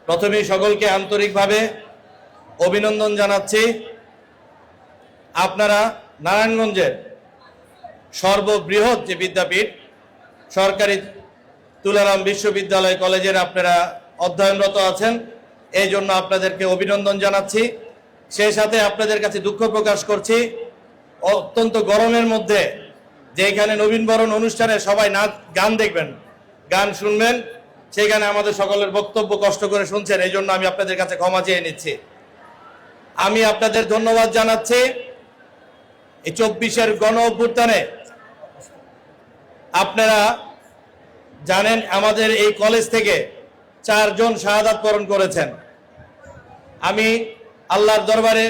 প্রথমেই সকলকে আন্তরিকভাবে অভিনন্দন জানাচ্ছি। আপনারা নারায়ণগঞ্জের সর্ববৃহৎ যে বিদ্যাপীঠ সরকারি তুলারাম বিশ্ববিদ্যালয় কলেজের আপনারা অধ্যয়নরত আছেন, এই জন্য আপনাদেরকে অভিনন্দন জানাচ্ছি। সেই সাথে আপনাদের কাছে দুঃখ প্রকাশ করছি, অত্যন্ত গরমের মধ্যে যেখানে নবীনবরণ অনুষ্ঠানে সবাই গান দেখবেন, গান শুনবেন, সেখানে আমাদের সকলের বক্তব্য কষ্ট করে শুনছেন, এই জন্য আমি আপনাদের কাছে ক্ষমা চেয়ে নিচ্ছি। আমি আপনাদের ধন্যবাদ জানাচ্ছি। এই 24-এর গণ অভ্যুত্থানে আপনারা জানেন আমাদের এই কলেজ থেকে 4 জন শাহাদাত বরণ করেছেন। আমি আল্লাহর দরবারে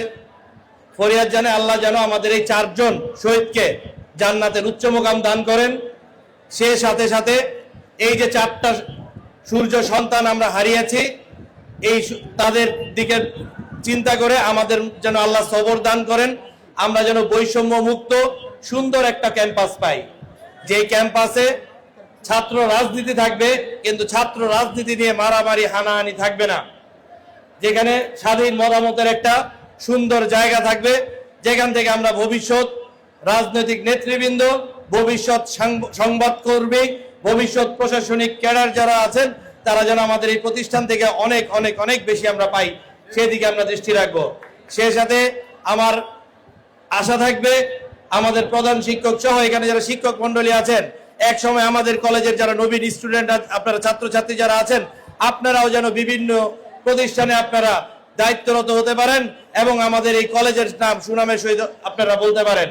ফরিয়াদ জানাই, আল্লাহ যেন আমাদের এই 4 জন শহীদকে জান্নাতের উচ্চ মুকাম দান করেন। সে সাথে সাথে এই যে 4টা সূর্য সন্তান আমরা হারিয়েছি, এই তাদের দিকে চিন্তা করে আমাদের যেন আল্লাহ সবর দান করেন, আমরা যেন বৈষম্য মুক্ত সুন্দর একটা ক্যাম্পাস পাই, যে ক্যাম্পাসে ছাত্র রাজনীতি থাকবে কিন্তু ছাত্র রাজনীতি নিয়ে মারামারি হানাহানি থাকবে না, যেখানে স্বাধীন মতামতের একটা সুন্দর জায়গা থাকবে, যেখান থেকে আমরা ভবিষ্যৎ রাজনৈতিক নেতৃবৃন্দ, ভবিষ্যৎ সংবাদকর্মী, ভবিষ্যৎ প্রশাসনিক ক্যাডার যারা আছেন তারা যেন আমাদের এই প্রতিষ্ঠান থেকে অনেক অনেক অনেক বেশি আমরা পাই, সেদিকে আমরা দৃষ্টি রাখবো। সেই সাথে আমার আশা থাকবে আমাদের প্রধান শিক্ষক সহ এখানে যারা শিক্ষক মন্ডলী আছেন, এক সময় আমাদের কলেজের যারা নবীন স্টুডেন্ট আপনারা ছাত্রছাত্রী যারা আছেন, আপনারাও যেন বিভিন্ন প্রতিষ্ঠানে আপনারা দায়িত্বরত হতে পারেন এবং আমাদের এই কলেজের নাম সুনামের সহিত আপনারা বলতে পারেন।